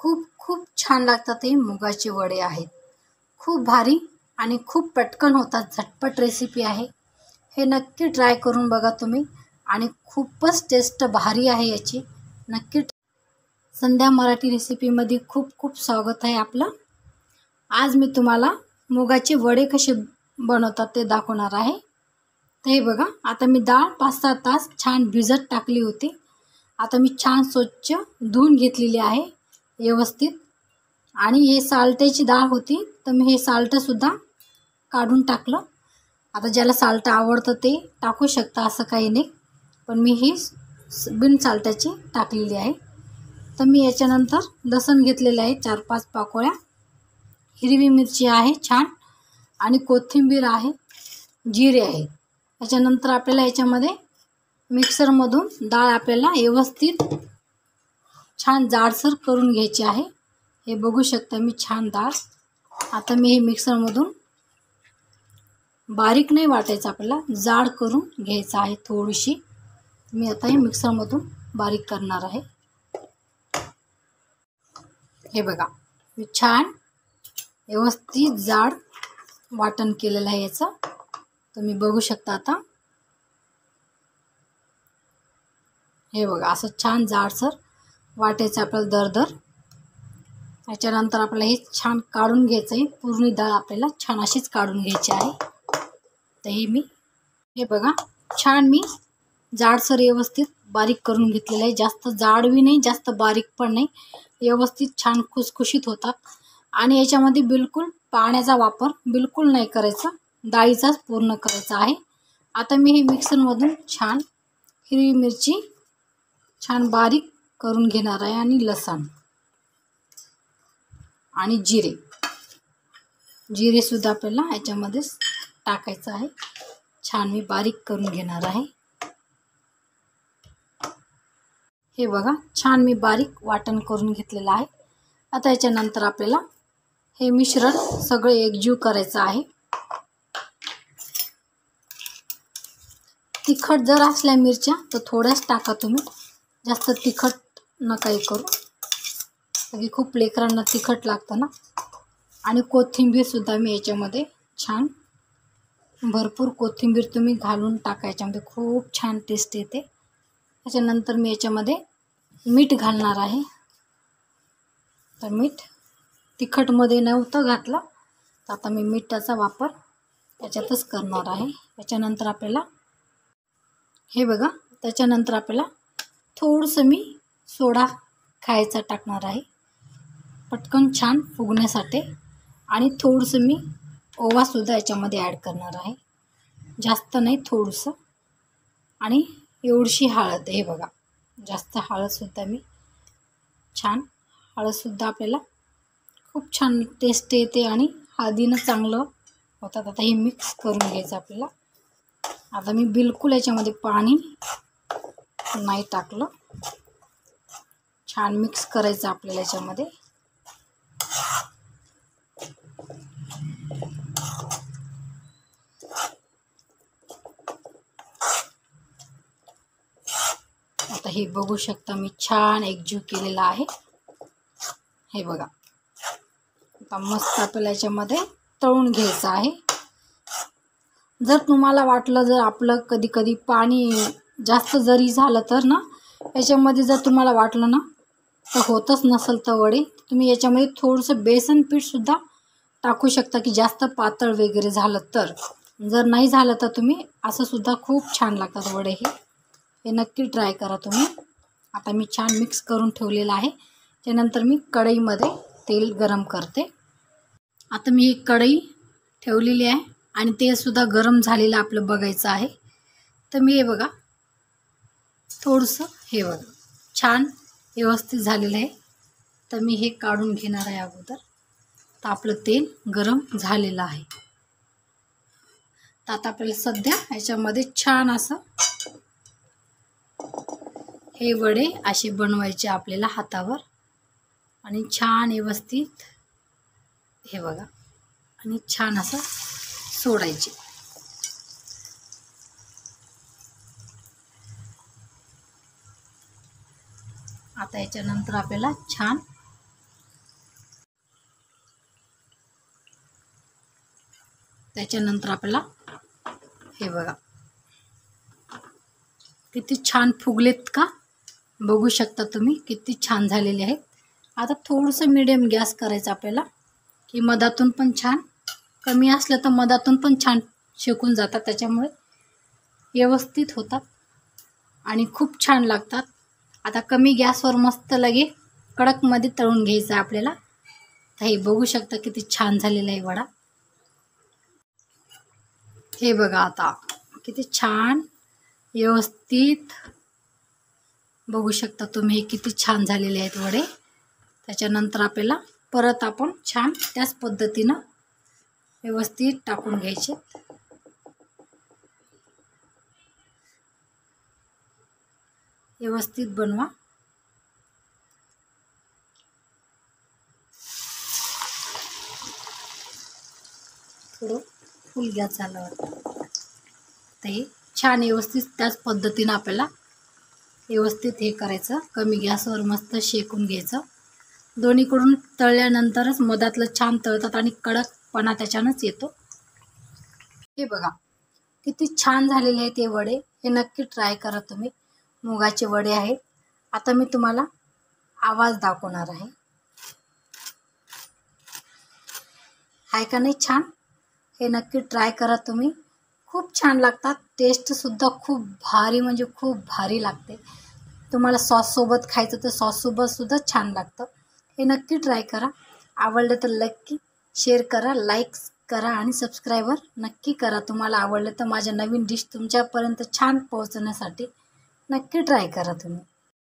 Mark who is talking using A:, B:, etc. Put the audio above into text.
A: खूप खूप छान लागतात हे मुगाचे वडे आहेत. खूप भारी आणि खूप पटकन होतात. झटपट रेसिपी आहे. हे नक्की ट्राय करून बघा तुम्ही आणि खूपच टेस्ट भारी आहे याची. नक्की संध्या मराठी रेसिपीमध्ये खूप खूप स्वागत आहे आपलं. आज मी तुम्हाला मुगाचे वडे कसे बनवतात ते दाखवणार आहे. तर हे बघा, आता मी डाळ 5-6 तास छान भिजत टाकली होती. आता मी छान स्वच्छ धुवून घेतलेली आहे व्यवस्थित. आणि हे साल्टाची डाळ होती, तर मी हे साल्टसुद्धा काढून टाकलं. आता ज्याला साल्ट आवडतं ते टाकू शकता, असं काही नाही, पण मी ही बिन साल्टाची टाकलेली आहे. तर मी याच्यानंतर लसूण घेतलेलं आहे 4-5 पाकळ्या, हिरवी मिरची आहे छान, आणि कोथिंबीर आहे, जिरे आहे. याच्यानंतर आपल्याला याच्यामध्ये मिक्सरमधून डाळ आपल्याला व्यवस्थित छान जाडसर करून घ्यायची आहे. हे बघू शकता मी छान डाळ. आता मी हे मिक्सरमधून बारीक नाही वाटायचं, आपल्याला जाड करून घ्यायचं आहे थोडीशी. मी आता हे मिक्सरमधून बारीक करणार आहे. हे बघा, मी छान व्यवस्थित जाड वाटण केलेलं आहे याचं. तुम्ही बघू शकता. आता हे बघा, असं छान जाडसर वाटायचं आपल्याला दरदर. याच्यानंतर आपल्याला हे छान काढून घ्यायचं आहे. पूर्ण डाळ आपल्याला छान अशीच काढून घ्यायची आहे. तर हे बघा, छान मी जाडसर व्यवस्थित बारीक करून घेतलेलं आहे. जास्त जाडवी नाही, जास्त बारीक पण नाही, व्यवस्थित छान खुसखुशीत होतात. आणि याच्यामध्ये बिलकुल पाण्याचा वापर बिलकुल नाही करायचा, डाळीचाच पूर्ण करायचा आहे. आता मी हे मिक्सरमधून छान हिरवी मिरची छान बारीक करून घेणार आहे, आणि लसूण आणि जिरेसुद्धा आपल्याला याच्यामध्ये टाकायचं आहे. छान मी बारीक करून घेणार आहे. हे बघा, छान मी बारीक वाटण करून घेतलेलं आहे. आता याच्यानंतर आपल्याला हे मिश्रण सगळं एकजीव करायचं आहे. तिखट जर असल्या मिरच्या तर थोड्याच टाका तुम्ही, जास्त तिखट नका हे करू, कारण खूप लेकरांना तिखट लागतं ना. आणि कोथिंबीरसुद्धा मी याच्यामध्ये छान भरपूर कोथिंबीर तुम्ही घालून टाका, याच्यामध्ये खूप छान टेस्ट येते. त्याच्यानंतर मी याच्यामध्ये मीठ घालणार आहे. तर मीठ तिखटमध्ये नव्हतं घातलं, तर आता मी मिठाचा वापर याच्यातच करणार आहे. त्याच्यानंतर आपल्याला हे बघा, त्याच्यानंतर आपल्याला थोडंसं मी सोडा खायचा टाकणार आहे, पटकन छान फुगण्यासाठी. आणि थोडंसं मी ओवासुद्धा याच्यामध्ये ॲड करणार आहे, जास्त नाही, थोडंसं. आणि एवढीशी हळद. हे बघा, जास्त हळदसुद्धा मी छान, हळदसुद्धा आपल्याला खूप छान टेस्ट येते आणि हळदीनं चांगलं होतात. आता हे मिक्स करून घ्यायचं आपल्याला. आता मी बिलकुल याच्यामध्ये पाणी नाही टाकलं. छान मिक्स करायचं आपल्याला याच्यामध्ये. आता हे बघू शकता मी छान एकजीव केलेला आहे. हे बघा, आता मस्त आपल्याला याच्यामध्ये तळून घ्यायचं आहे. जर तुम्हाला वाटलं, जर आपलं कधी कधी पाणी जास्त जरी झालं तर ना, याच्यामध्ये जर तुम्हाला वाटलं ना तर होतच नसेल तर वडे, तुम्ही याच्यामध्ये थोडंसं बेसन पीठसुद्धा टाकू शकता, की जास्त पातळ वगैरे झालं तर. जर नाही झालं तर तुम्ही असं सुद्धा खूप छान लागतात वडे हे नक्की ट्राय करा तुम्ही. आता मी छान मिक्स करून ठेवलेलं आहे. त्यानंतर मी कढईमध्ये तेल गरम करते. आता मी एक कढई ठेवलेली आहे आणि तेलसुद्धा गरम झालेलं आपलं बघायचं आहे. तर मी हे बघा, थोडंसं हे बघा छान व्यवस्थित झालेलं आहे. तर मी हे काढून घेणार आहे अगोदर. तर आपलं तेल गरम झालेलं आहे. तर आता आपल्याला सध्या याच्यामध्ये छान असं हे वडे असे बनवायचे आपल्याला हातावर, आणि छान व्यवस्थित हे बघा, आणि छान असं सोडायचे. आता याच्यानंतर आपल्याला छान त्याच्यानंतर आपल्याला हे बघा किती छान फुगलेत का, बघू शकता तुम्ही किती छान झालेले आहेत. आता थोडंसं मीडियम गॅस करायचं आपल्याला, की मधातून पण छान, कमी असलं तर मधातून पण छान शेकून जातात, त्याच्यामुळे व्यवस्थित होतात आणि खूप छान लागतात. आता कमी गॅसवर मस्त लगे कडकमध्ये तळून घ्यायचं आहे आपल्याला. तर हे बघू शकता किती छान झालेला आहे वडा. हे बघा आता किती छान व्यवस्थित बघू शकता तुम्ही, हे किती छान झालेले आहेत वडे. त्याच्यानंतर आपल्याला परत आपण छान त्याच पद्धतीनं व्यवस्थित टाकून घ्यायचे. व्यवस्थित बनवा. थोडं फुल गॅस झाला होता. ते छान व्यवस्थित त्याच पद्धतीनं आपल्याला व्यवस्थित हे करायचं, कमी गॅसवर मस्त शेकून घ्यायचं. दोन्हीकडून तळल्यानंतरच मधातलं छान तळतात आणि कडकपणा त्याच्यानंच येतो. हे बघा किती छान झालेले आहेत हे वडे. हे नक्की ट्राय करा तुम्ही. मुगाचे वडे आहेत. आता मी तुम्हाला आवाज दाखवणार आहे. आहे का नाही छान? हे नक्की ट्राय करा तुम्ही. खूप छान लागतात. टेस्टसुद्धा खूप भारी म्हणजे खूप भारी लागते. तुम्हाला सॉससोबत खायचं तर सॉससोबतसुद्धा छान लागतं. हे नक्की ट्राय करा. आवडलं तर नक्की शेअर करा, लाईक करा आणि सबस्क्राईबर नक्की करा. तुम्हाला आवडलं तर माझ्या नवीन डिश तुमच्यापर्यंत छान पोहोचण्यासाठी नक्की ट्राय करा तुम्ही.